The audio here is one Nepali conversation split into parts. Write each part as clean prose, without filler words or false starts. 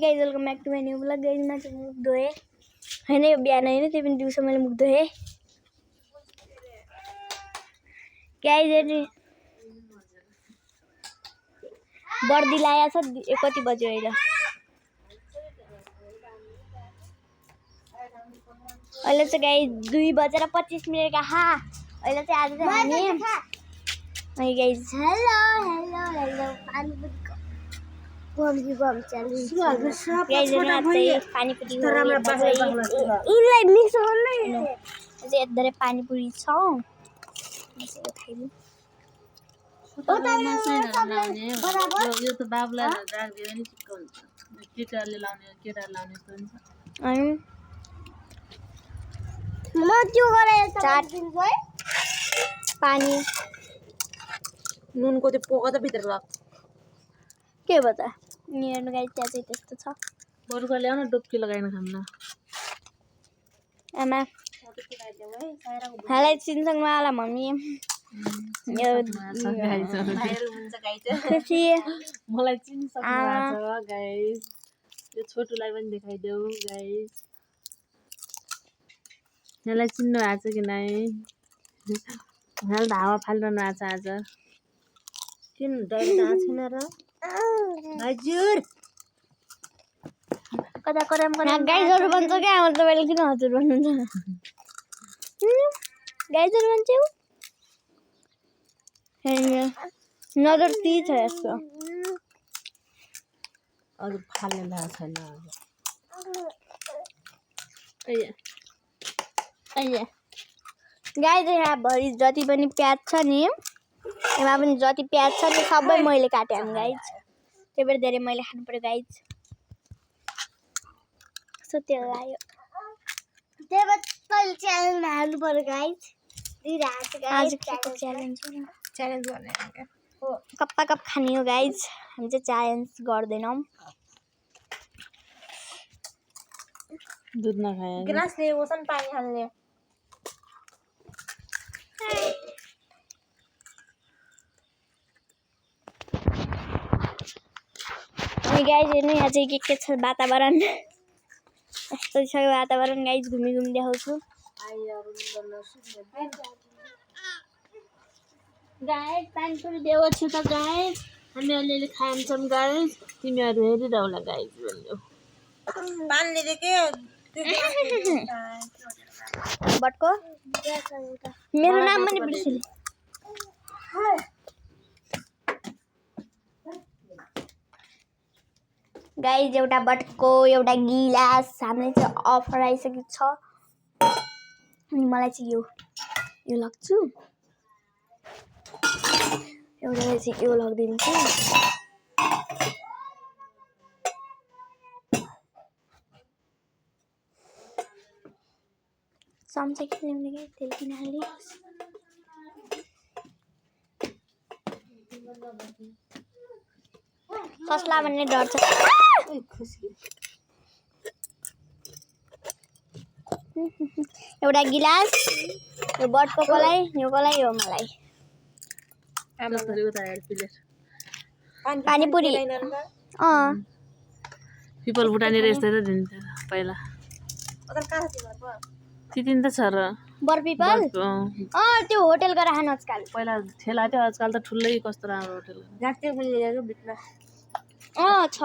Guys welcome back to my new blog. Guys मैं चाहिँ मुख धोएँ हैन, यो बिहान हैन, त्यही पनि दिउँसो मैले मुख धोएँ गाइस। बर्दी लाया छ, कति बज्यो अहिले? अहिले चाहिँ गाइस 2:25 कहाँ अहिले चाहिँ आज चाहिँ हामी गाइस हेलो हेलो हेलो पानी पानीपुरी पानीपुरी छ यो त बाबुलाई राख्दियो नि चिक्क हुन्छ, केटाले लाउने केटाले लाउने जस्तो हुन्छ। म त्यो गरे चाट पानी नुनको त्यो पोका त भित्र राख के भन्छ नि गाइस, त्यहाँ चाहिँ त्यस्तो छ। बरुको ल्याउन डुब्की लगाइन खान्न। आमा हालै चिन्सँग वाला मम्मी मलाई चिनिसक्नु छ गाइस। यो छोटुलाई पनि देखाइदेऊ गाइस, यसलाई चिन्नु भएको छ कि नै? यहाँ त हावा फालिरहनु भएको छ आज। किन डाइरेक्ट आएको छैन र हजुर? कता कराम गाइजहरु भन्छ क्या, अब तपाईले किन हजुर भन्नुहुन्छ? गाइजहरु भन्छौ नजर ती छ यसको, अरु फाल्ने भएको छैन। गाइज यहाँ भरि जति पनि प्याज छ नि, यसमा पनि जति प्याज छ नि सबै मैले काटेँ गाइज, त्यही भएर धेरै मैले खानु पर्यो गाइज। सो तेल लाग्यो, त्यही भएर तैँले च्यालेन्जमा हाल्नु पर्यो गाइज। आज च्यालेन्ज गर्ने हो, कप्पा कप खाने हो गाइज। हामी चाहिँ च्यालेन्ज गर्दैनौँ। दुध नखाए गिलासले ओसन पानी हाल्ने गाइज। हेर्नु यहाँ चाहिँ के छ वातावरण, यस्तो छ वातावरण गाइज। घुमी घुमी देखाउँछु गाइज। पानीपुरी देऊ छु त गाइज, हामी अलिअलि खान्छौँ गाइस, तिमीहरू हेरिरहौ ल गाइस। पानीले के बटको मेरो नाम पनि बिर्सिनु गाइज। एउटा बटको एउटा गिलास हामीले चाहिँ अफर आइसकेको छ, अनि मलाई चाहिँ यो लग्छु, एउटालाई चाहिँ यो लगिदिन्छु। चम्चा किन ल्याउने गाइस, तेल किन हाल्ने? कसला भन्ने डर छ। एउटा गिलास, यो बटकोलाई, यो मलाई, यो मलाई। पानीपुरी पिपल भुटानी रहेछ त दिन्छ पहिला। तिन त छ र बर पिपल त्यो होटल गएर खानु आजकल। पहिला ठेला थियो, आजकल त ठुलै कस्तो राम्रो होटल छ।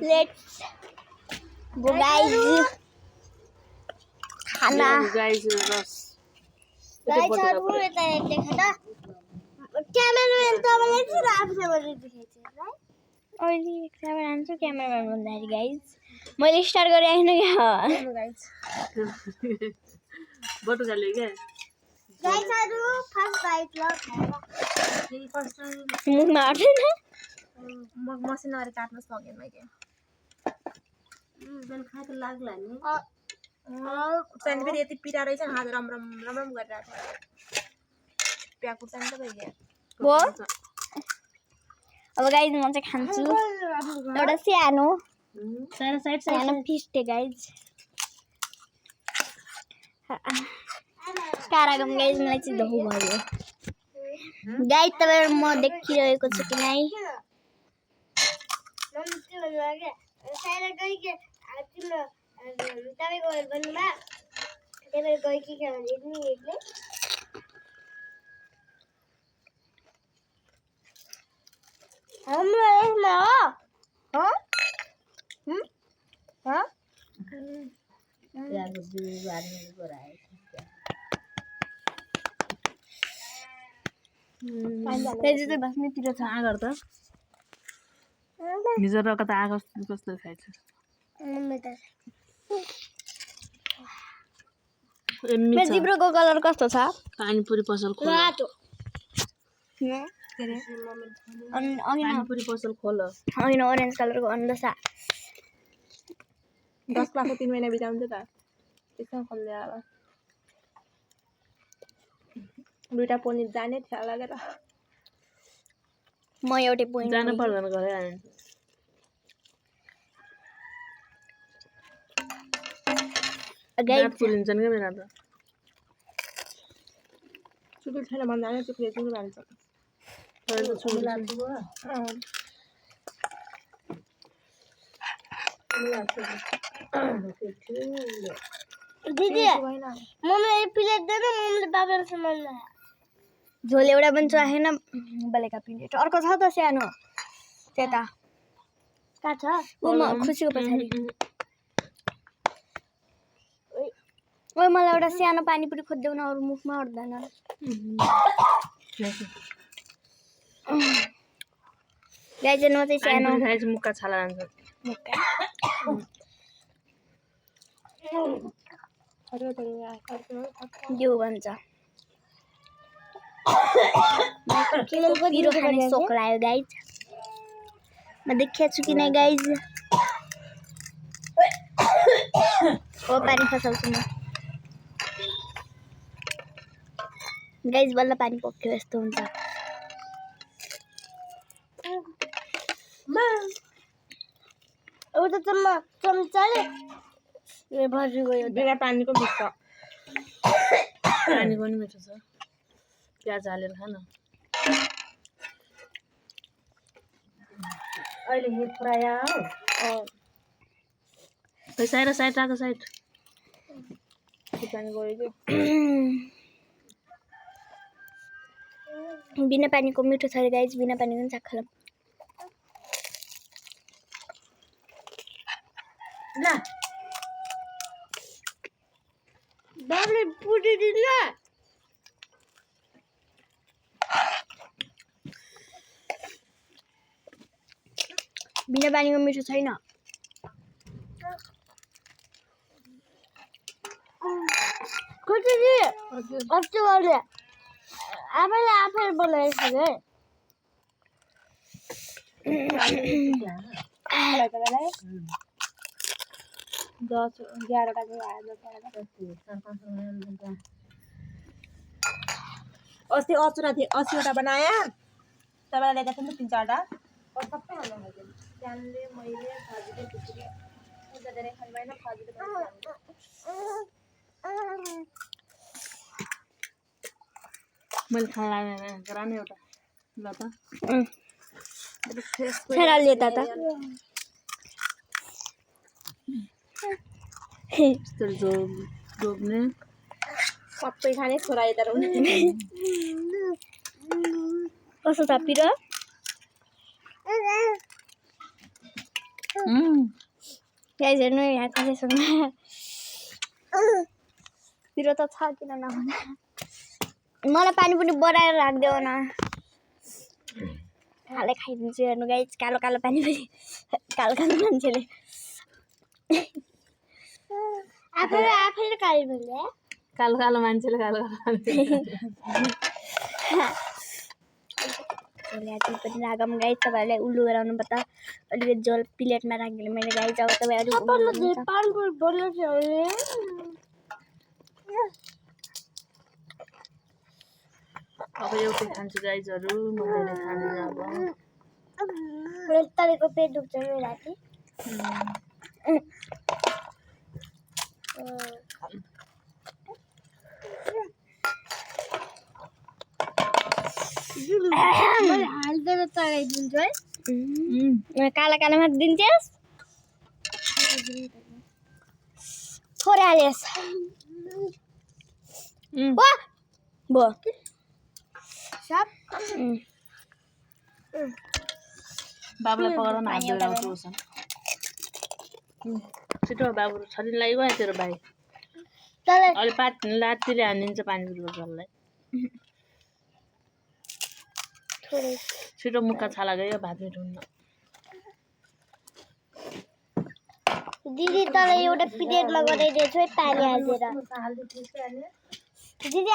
Let's go guys, खाना गाइस। रस गाइसहरु यता देखा त क्यामेराम्यान तपाईले चाहिँ आफूले गरेर देखाइछ है। अहिले क्यामेरा आन्छु क्यामेराम्यान भन्दाखेरि गाइस मैले स्टार्ट गरे हैन क्या गाइस। बटुकाले के गाइसहरु फर्स्ट बाइट ल खाएर फर्स्ट मुखमा आट्दैन मसिनो गरी काट्न सकेन मैले। बेल खाए त लाग्ला नि चाहिँ फेरि यति पिरा रहेछ नि, हात रम रम रम रम गरिरहेको प्याकुर चाहिँ त भइगयो। वो अब गाइज म चाहिँ खान्छु एउटा सानो सानो फिस्टे गाइज कारागम गाइज मलाई चाहिँ धौ भयो गाइज तपाईहरु म देखिरहेको छु कि नै बस्नेतिर छ आगर त हिजो र कता आगर कस्तो खाइछ मेरो जिब्रोको कलर कस्तो छ पानीपुरी पसल खोल रातो पानीपुरी पसल खोल अघिन ओरेन्ज कलरको अन्डा 10 लाखको 3 महिना बिताउँछ त त्यसमा खोल्दै आला दुईटा पनिर जाने थियो लागेर म एउटै पोइन्ट जानु पर्दैन गरे गाइज पुलिन्छन् क्या मेरा त चुकुल छैन भन्दा नै चुकुले चुकुल हाल्छ दिदी मम्मीले प्लेट देन मम्मीले बाबाले सामान ल्याए झोल एउटा पनि चाहिएन बलेका प्लेट अर्को छ त सानो त्यता कहाँ छ उ म खुसीको पछाडि ओइ मलाई एउटा सानो पानीपुरी खोज्देऊ न अरु मुखमा अट्दैन गाइज न चाहिँ सानो खाइछ मुक्का छाला जान्छ यो भन्छ पिरो खाने सोख लाग्यो गाइज म देखिएको छु कि नै गाइज ओ पानी खसाउँछु म गाइज बल्ल पानी पक्यो यस्तो हुन्छ एउटा चम्चाले भरि गयो बिना पानीको मिठो पानीको पनि मिठो छ प्याज हालेर खा न अहिले हिट फ्राया खै साइड राको साइड पानी गयो कि बिना पानीको मिठो छ रे गाइज बिना पानीको पनि चाख्खलम ल बाबले पुडी दिन्छ बिना पानीको मिठो छैन कति अस्ति गर्ले आफैले बनाएको छ रे 10-11 टा अस्ति 80वटा बनाया तपाईँलाई ल्याएको थिएँ नि 3-4टा और सबै हाल्नु भएको जानले मैले फाजिले टुक्री उता धेरै खानु भएन फाजिले पनि मैले खान लाग्दैन गराउने एउटा ल त फेरा लेता त यस्तो जोग्ने सबै खाने छोरा यता हुने कस्तो छ पिरो गाइस हेर्नु यहाँ कसैसँग पिरो त छ किन नहुने मलाई पानी पनि बढाएर राख्देऊ न हालै खाइदिन्छु हेर्नु गाइस कालो कालो पानी पनि कालो कालो मान्छेले आफैले कालो भने कालो कालो मान्छेले कालो कालो झोल पनि रागम गाइस तपाईँहरूले उल्लु गराउनु पर्छ अलिकति झोल प्लेटमा राखिदिनु मैले गाइस अब तपाईँ अलिक अब एउटै खान्छु गाइजहरू म धेरै खाँदिनँ अब तपाईँको पेट दुख्छ नि राति मैले हाल्दैन चढाइदिन्छु है काला कालामा दिन्छस् थोरै हालिस् भयो बाबुलाई पकाएर हात धोइरहेको उसन छिटो बाबु छरिन लाग्यो तेरो भाइ अहिले लात्तीले हानिदिन्छ पानी पुरीको झोललाई छिटो मुखा छाला गयो भात मिठो हुन्न दिदी तँलाई एउटा प्लेटमा गराइदिएछु है पानी हालेर दिदी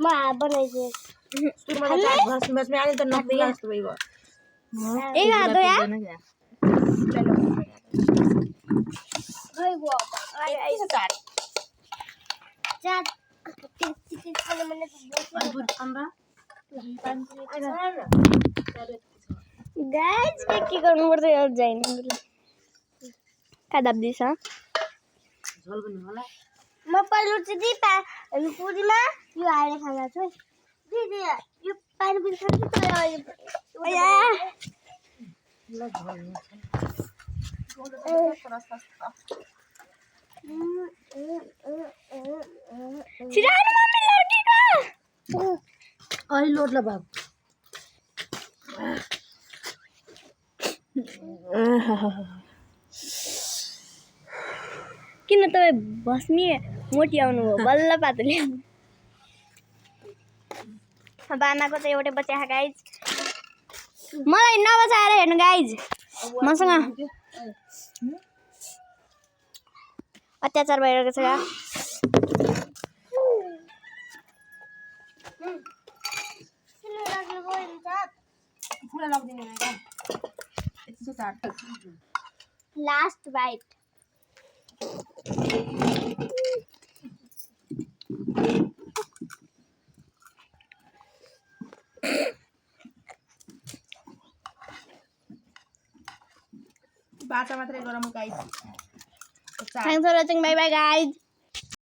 म बनाइदिएछु बस में आने तो नॉक दिया तो वही ए हात धो यार गई वो चाट चिकन खाने मैंने गाइस के गर्नुपर्छ यार जाइन का दब्दिस झोल पनि होला म पहिलो चाहिँ पुरीमा यो हालेर खाना छु दिदी यो पानी पनि खान्छु तर छिरानु मम्मी लौटीको अहिले लोड ल बाबु किन तपाईँ बस्ने मोटी आउनुभयो बल्ल पातले बानाको चाहिँ एउटै बच्चा गाइज मलाई नबचाएर हेर्नु गाइज मसँग अत्याचार भइरहेको छ लास्ट बाइट बाचा मात्रै गरौँ guys Thanks for watching. Bye bye guys.